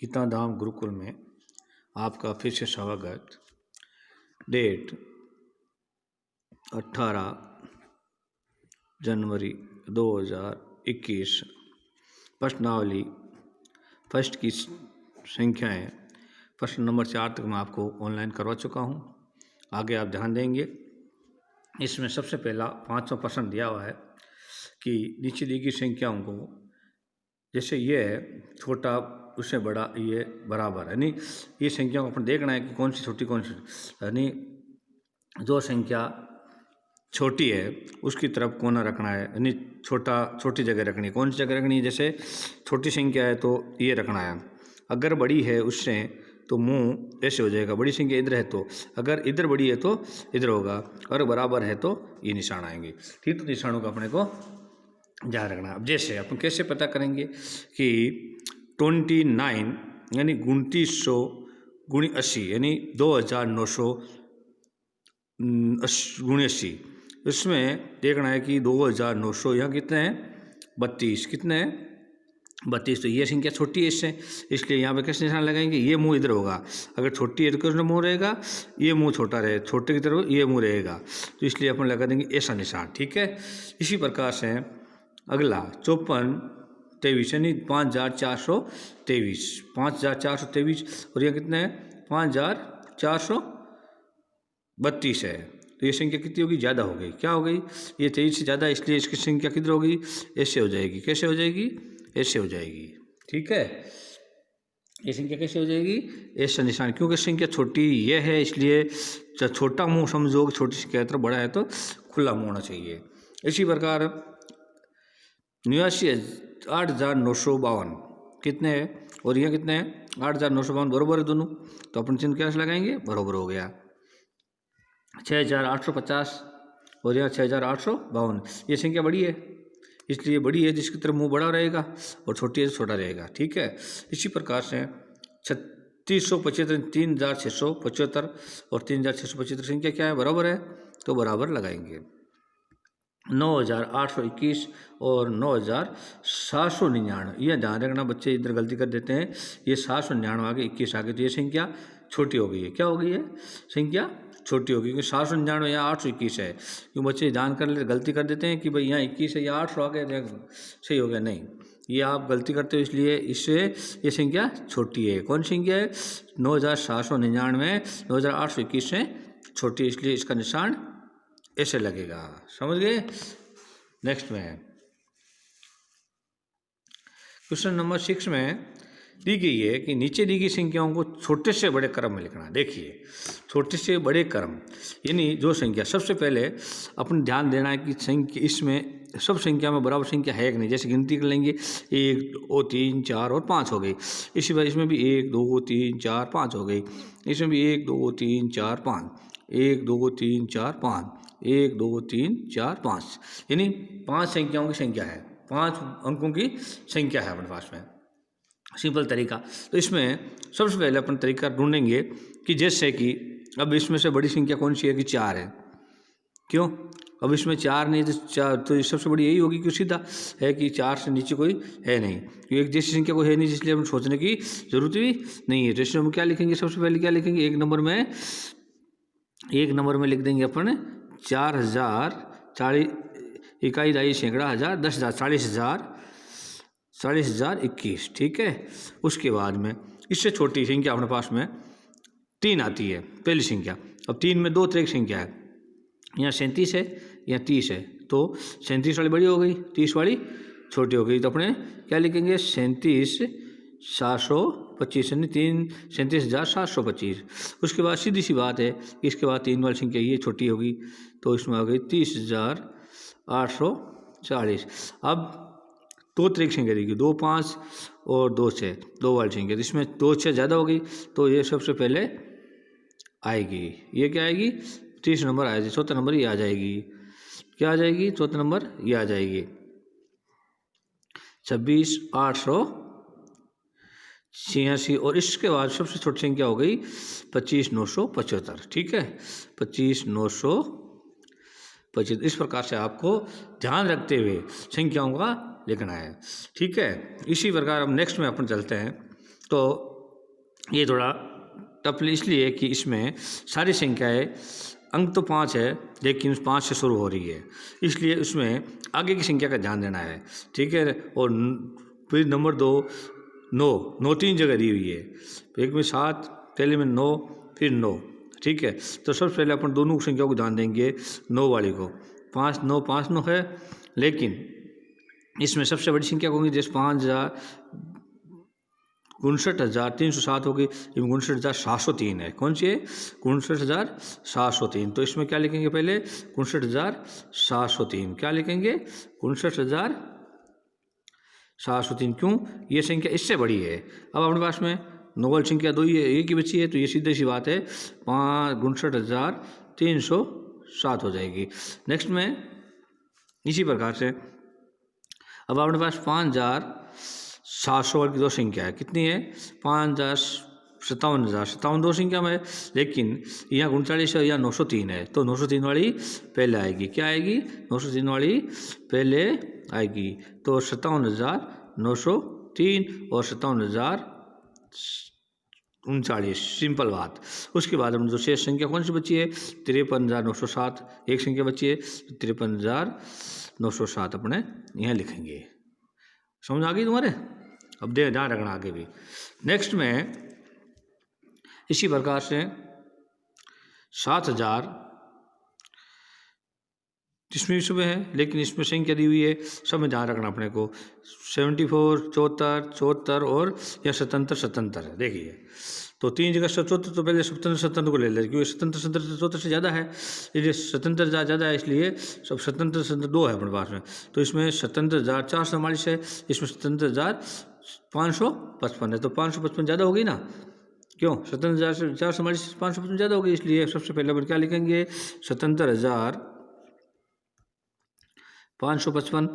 गीता धाम गुरुकुल में आपका फिर से स्वागत। डेट 18 जनवरी 2021। प्रश्नावली फर्स्ट की संख्याएं प्रश्न नंबर 4 तक मैं आपको ऑनलाइन करवा चुका हूं। आगे आप ध्यान देंगे। इसमें सबसे पहला 5वां प्रश्न दिया हुआ है कि नीचे दी गई संख्याओं को, जैसे ये है छोटा उससे बड़ा ये बराबर, यानी ये संख्याओं को अपन देखना है कि कौन सी छोटी कौन सी, यानी जो संख्या छोटी है उसकी तरफ कोना रखना है, यानी छोटी जगह रखनी है। कौन सी जगह रखनी है? जैसे छोटी संख्या है तो ये रखना है, अगर बड़ी है उससे तो मुंह ऐसे हो जाएगा। बड़ी संख्या इधर है तो अगर इधर बड़ी है तो इधर होगा, और बराबर है तो ये निशान आएंगे। ठीक, तो निशानों का अपने को ध्यान रखना। अब जैसे अपन कैसे पता करेंगे कि 29 यानी 2900 गुणी 80 यानी 2900 गुणी 80, इसमें देखना है कि 2900 यहाँ कितने हैं? 32। कितने हैं? 32। तो ये संख्या छोटी है इससे, इसलिए यहाँ पे कैसे निशान लगाएंगे? ये मुंह इधर होगा। अगर छोटी है तो किस मुंह रहेगा? ये मुंह छोटा रहे, छोटे की तरफ ये मुंह रहेगा, तो इसलिए अपन लगा देंगे ऐसा निशान। ठीक है। इसी प्रकार से अगला 5423 यानी 5423, 5423, और यह कितने हैं? 5432 है। तो ये संख्या कितनी होगी? ज़्यादा हो गई। क्या हो गई? ये 23 से ज़्यादा, इसलिए इसकी संख्या किधर होगी? ऐसे हो जाएगी। कैसे हो जाएगी? ऐसे हो जाएगी। ठीक है, ये संख्या कैसे हो जाएगी? ऐसा निशान, क्योंकि संख्या छोटी ये है इसलिए छोटा मुंह समझो, छोटी संख्या तरफ, बड़ा है तो खुला मुंह होना चाहिए। इसी प्रकार 89,8952 कितने हैं? और यह कितने हैं? 8,952, बराबर है दोनों, तो अपन चिन्ह कैसे लगाएंगे? बराबर हो गया। 6,850 और यहाँ 6,852, ये संख्या बड़ी है इसलिए बड़ी है, जिसकी तरफ मुंह बड़ा रहेगा, और छोटी है तो छोटा रहेगा। ठीक है। इसी प्रकार से 3675, 3675 और 3675 संख्या क्या है? बराबर है, तो बराबर लगाएंगे। 9,821 और 9,799, यह ध्यान रखना बच्चे, इधर गलती कर देते हैं। ये 799 आगे 21 आगे, तो ये संख्या छोटी हो गई है। क्या हो गई है? संख्या छोटी हो गई, क्योंकि 799 यहाँ 821 है। क्यों बच्चे ध्यान कर ले, गलती कर देते हैं कि भाई यहाँ 21 है या 800 आ गया, सही हो गया? नहीं, ये आप गलती करते हो, इसलिए इससे ये संख्या छोटी है। कौन संख्या है? 9,799 9,821 से छोटी, इसलिए इसका निशान ऐसे लगेगा। समझ गए? नेक्स्ट में क्वेश्चन नंबर 6 में दी गई है कि नीचे दी गई संख्याओं को छोटे से बड़े क्रम में लिखना। देखिए, छोटे से बड़े क्रम यानी जो संख्या सबसे पहले अपन ध्यान देना है कि संख्या, इसमें सब संख्या में बराबर संख्या है कि नहीं। जैसे गिनती कर लेंगे, 1 2 3 4 और 5 हो गई। इसी बार इसमें भी 1 2 3 4 5 हो गई। इसमें भी 1 2 3 4 5, 1 2 3 4 5, 1 2 3 4 5, यानी 5 संख्याओं की संख्या है, 5 अंकों की संख्या है अपने पास में। सिंपल तरीका, तो इसमें सबसे पहले अपन तरीका ढूंढेंगे कि जैसे कि अब इसमें से बड़ी संख्या कौन सी है? कि 4 है। क्यों? अब इसमें 4 नहीं तो 4, तो सबसे बड़ी यही होगी, क्यों? सीधा है कि 4 से नीचे कोई है नहीं, क्योंकि एक जैसी संख्या कोई है नहीं, इसलिए हम सोचने की जरूरत भी नहीं है। तो इसमें हम क्या लिखेंगे? सबसे पहले क्या लिखेंगे? एक नंबर में लिख देंगे अपन 4,040, इकाई दाई सैकड़ा हज़ार 10,000 40,021। ठीक है। उसके बाद में इससे छोटी संख्या अपने पास में 3 आती है, पहली संख्या। अब 3 में 2 तरह की संख्या है, यहाँ 37 है, यहाँ 30 है, तो 37 वाली बड़ी हो गई, 30 वाली छोटी हो गई। तो अपने क्या लिखेंगे? 37,725 यानी 37,725। उसके बाद सीधी सी बात है कि इसके बाद 3 वाली संख्या ये छोटी होगी, तो इसमें आ गई 30,840। अब 2 तरह की संख्या देगी, 2 5 और 2 6, 2 वाली संख्या। इसमें 2 6 ज़्यादा हो गई, तो ये सबसे पहले आएगी। ये क्या आएगी? 30 नंबर आएगी। चौथा नंबर ये आ जाएगी। क्या आ जाएगी? चौथा नंबर ये आ जाएगी 26,886। और इसके बाद सबसे छोटी संख्या हो गई 25,975। ठीक है, 25,975। इस प्रकार से आपको ध्यान रखते हुए संख्याओं का लिखना है। ठीक है। इसी प्रकार हम नेक्स्ट में अपन चलते हैं तो ये थोड़ा टफ इसलिए कि इसमें सारी संख्याएं, अंक तो 5 है लेकिन 5 से शुरू हो रही है, इसलिए उसमें आगे की संख्या का ध्यान देना है। ठीक है। और फिर नंबर 2 9 3 जगह दी हुई है, एक में 7, पहले में 9, फिर 9। ठीक है। तो सबसे पहले अपन दोनों संख्या को ध्यान देंगे, 9 वाली को। 5 9 5 9 है, लेकिन इसमें सबसे बड़ी संख्या होगी जैसे 59,307 होगी, इसमें 59,703 है। कौन सी है? 59,703। तो इसमें क्या लिखेंगे? पहले 59,703 क्या लिखेंगे? 59,703। क्यों? ये संख्या इससे बड़ी है। अब अपने पास में नोबल संख्या 2 ही है, एक ही बची है, तो ये सीधी सी बात है 59,307 हो जाएगी। नेक्स्ट में इसी प्रकार से अब अपने पास 5,700 की दो संख्या है। कितनी है? 5,57,057 दो संख्या में है, लेकिन यहाँ 39 है, यहाँ 903 है, तो 903 वाली पहले आएगी। क्या आएगी? 903 वाली पहले आएगी। तो 57,903 और 57,039, सिंपल बात। उसके बाद हम जो शेष संख्या कौन सी बची है? 53,907 एक संख्या बची है, 53,907 अपने यहाँ लिखेंगे। समझ आ गई तुम्हारे? अब ध्यान रखना आगे भी। नेक्स्ट में इसी प्रकार से 7,000 इसमें सुबह है, लेकिन इसमें संख्या दी हुई है, सब में ध्यान रखना अपने को। 74 74 और या 77 है। देखिए, तो 3 जगह 74, तो पहले 77 को ले लेते, क्योंकि 77 74 से ज़्यादा है, इसलिए 77 ज़्यादा है, इसलिए सब 77 2 है अपने पास में। तो इसमें 77,444 है, इसमें 77,555 है, तो 555 ज़्यादा होगी ना? क्यों? 77,444 555 ज़्यादा होगी, इसलिए सबसे पहले अपन क्या लिखेंगे? 77,555।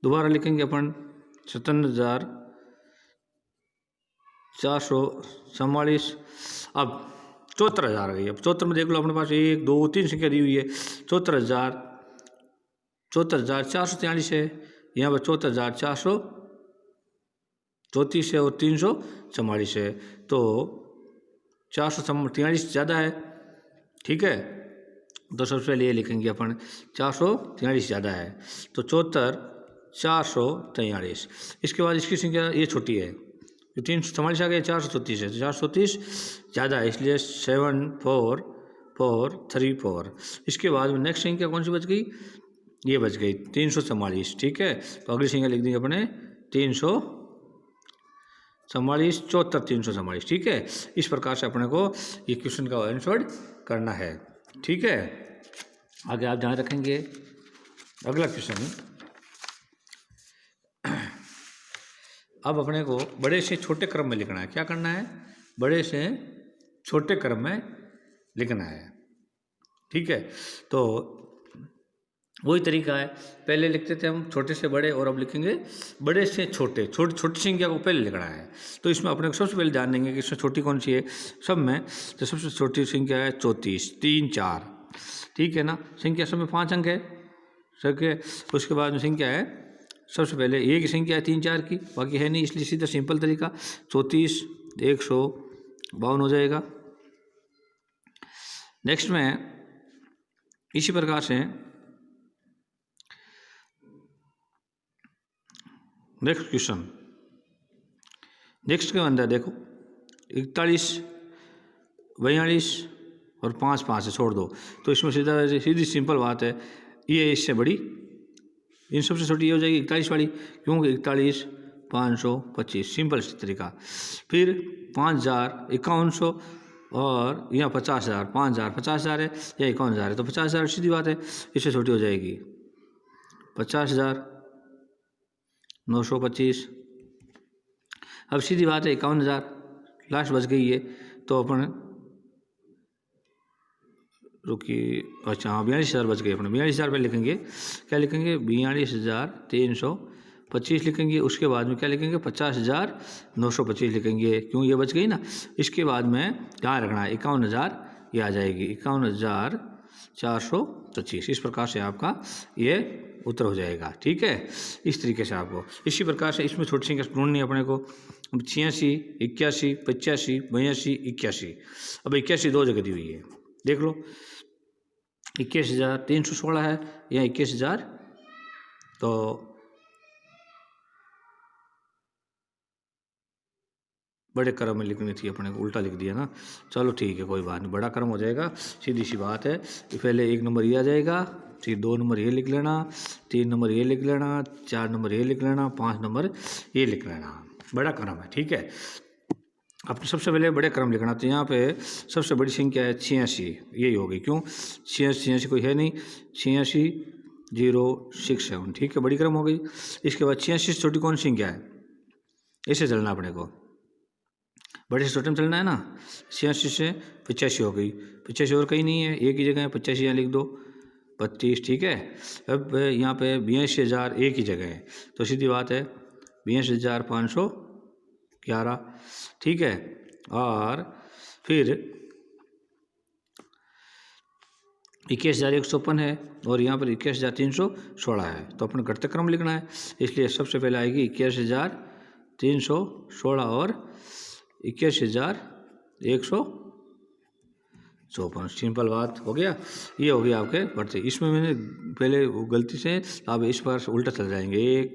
दोबारा लिखेंगे अपन 77,444। अब 74,000 आ गई। अब 74 में देख लो, अपने पास 1 2 3 संख्या दी हुई है। 74,443 है, यहाँ पर 74,434 है और 344 है, तो 443 ज़्यादा है। ठीक है। तो सबसे पहले ये लिखेंगे अपन 443 ज़्यादा है, तो 74,443। इसके बाद इसकी संख्या ये छोटी है, 344 आ गया, 434 है, तो 434 ज़्यादा है, इसलिए 74,434। इसके बाद में नेक्स्ट संख्या कौन सी बच गई? ये बच गई 344। ठीक है। तो अगली संख्या लिख देंगे अपने 344, 344। ठीक है। इस प्रकार से अपने को ये क्वेश्चन का आंसर करना है। ठीक है। आगे आप ध्यान रखेंगे। अगला क्वेश्चन, अब अपने को बड़े से छोटे क्रम में लिखना है। क्या करना है? बड़े से छोटे क्रम में लिखना है। ठीक है। तो वही तरीका है, पहले लिखते थे हम छोटे से बड़े, और अब लिखेंगे बड़े से छोटे। छोटी संख्या को पहले लिखना है। तो इसमें अपने को सबसे पहले ध्यान देंगे कि इसमें छोटी कौन सी है सब में, तो सबसे छोटी संख्या है 34 3 4। ठीक है ना? संख्या सब में 5 अंक है सबके। उसके बाद में संख्या है, सबसे पहले एक ही संख्या है 3 4 की, बाकी है नहीं, इसलिए सीधा सिंपल तरीका 34 152 हो जाएगा। नेक्स्ट में इसी प्रकार से नेक्स्ट क्वेश्चन, नेक्स्ट के अंदर देखो 41 42 और 5 5 है, छोड़ दो। तो इसमें सीधी सिंपल बात है, ये इससे बड़ी, इन सबसे छोटी ये हो जाएगी 41 वाली, क्योंकि 41 525, सिंपल तरीका। फिर 5,000 और यहाँ 50,000, 5,000 50,000 है, या 51,000 है, तो 50,000 सीधी बात है, इससे छोटी हो जाएगी 50,925। अब सीधी बात है 51,000 लास्ट बच गई है, तो अपन रुकिए, अच्छा हाँ 42,000 बच गए अपने। 42,000 पे लिखेंगे, क्या लिखेंगे? 42,325 लिखेंगे। उसके बाद में क्या लिखेंगे? 50,925 लिखेंगे, क्यों ये बच गई ना। इसके बाद में ध्यान रखना है 51,000 ये आ जाएगी, 51,000 425। इस प्रकार से आपका ये उत्तर हो जाएगा। ठीक है, इस तरीके से आपको इसी प्रकार से इसमें छोटी संख्या ढूंढनी है अपने को। 86, 81, 85, 82, 81। अब 81 दो जगह दी हुई है, देख लो। 21,316 है या 21,000, तो बड़े क्रम में लिखनी थी अपने को, उल्टा लिख दिया ना। चलो ठीक है, कोई बात नहीं, बड़ा क्रम हो जाएगा, सीधी सी बात है कि पहले 1 नंबर ये आ जाएगा, फिर 2 नंबर ये लिख लेना, 3 नंबर ये लिख लेना, 4 नंबर ये लिख लेना, 5 नंबर ये लिख लेना। बड़ा क्रम है। ठीक है, अपने सबसे पहले बड़े क्रम लिखना। तो यहाँ पे सबसे बड़ी संख्या है 86, यही होगी। क्यों 86 कोई है नहीं, 86,067। ठीक है, बड़ी क्रम हो गई। इसके बाद 86 से छोटी कौन सी संख्या है, ऐसे चलना अपने को, बड़े से छोटे में चलना है ना। 86 से 85 हो गई, 85 और कहीं नहीं है, एक ही जगह है, 85 यहाँ लिख दो, 32। ठीक है, अब यहाँ पे 82,000 एक ही जगह है, तो सीधी बात है 82,511। ठीक है, और फिर 21,156 है, और यहाँ पर 21,316 है, तो अपने घटते क्रम लिखना है। इसलिए सबसे पहले आएगी 21,316 और 21,154। सिंपल बात हो गया, ये हो गया आपके बढ़ते। इसमें मैंने पहले गलती से, अब इस पर उल्टा चल जाएंगे, 1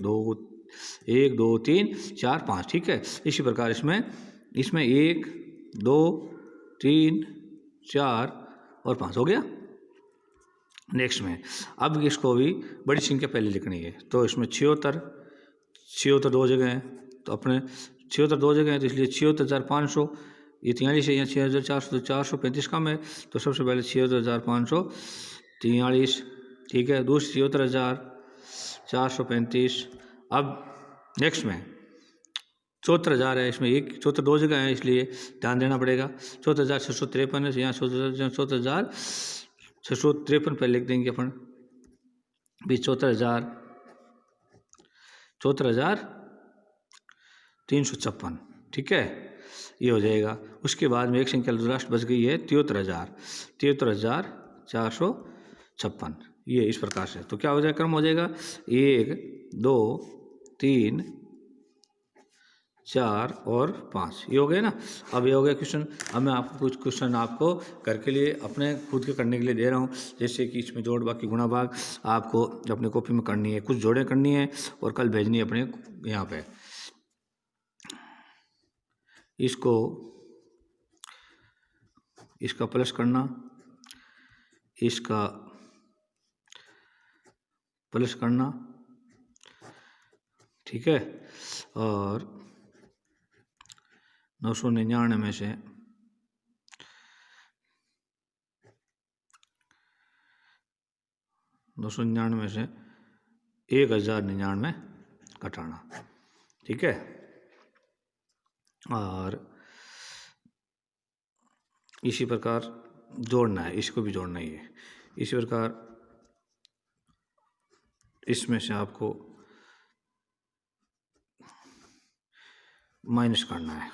2 3 4 5। ठीक है, इसी प्रकार इसमें 1 2 3 4 और 5 हो गया। नेक्स्ट में अब इसको भी बड़ी संख्या पहले लिखनी है, तो इसमें 76 दो जगह है, तो अपने 76 दो जगह है, तो इसलिए 76,500, ये 43 है, यहाँ 6,400, तो 435 कम है, तो सबसे पहले 76,543। ठीक है, दूसरी 74,435। अब नेक्स्ट में 74,000 है, इसमें 74 दो जगह है, इसलिए ध्यान देना पड़ेगा। 74,653 है, यहाँ 74,653 पहले लिख देंगे अपन, भी 74,356। ठीक है, ये हो जाएगा। उसके बाद में एक संख्या लास्ट बच गई है 73,456। ये इस प्रकार से, तो क्या हो जाएगा, क्रम हो जाएगा 1 2 3 4 और 5, ये हो गया ना। अब ये हो गया क्वेश्चन। अब मैं आपको कुछ क्वेश्चन आपको घर के लिए अपने खुद के करने के लिए दे रहा हूँ, जैसे कि इसमें जोड़ बाकी गुणा भाग आपको अपने कॉपी में करनी है, कुछ जोड़ें करनी है और कल भेजनी है अपने यहाँ पे। इसका प्लस करना, इसका प्लस करना। ठीक है, और 999 में से 1,099 घटाना। ठीक है, और इसी प्रकार जोड़ना है, इसको भी जोड़ना ही है। इसी प्रकार इसमें से आपको माइनस करना है।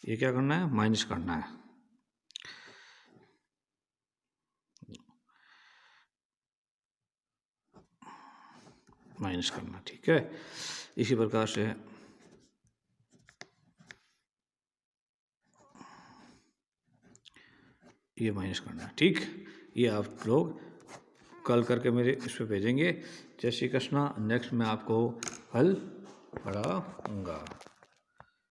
ये क्या करना है, माइनस करना है। माइनस करना, ठीक है। इसी प्रकार से ये माइनस करना, ठीक। ये आप लोग कल करके मेरे इस पे भेजेंगे। जय श्री कृष्णा। नेक्स्ट मैं आपको हल पढ़ाऊंगा।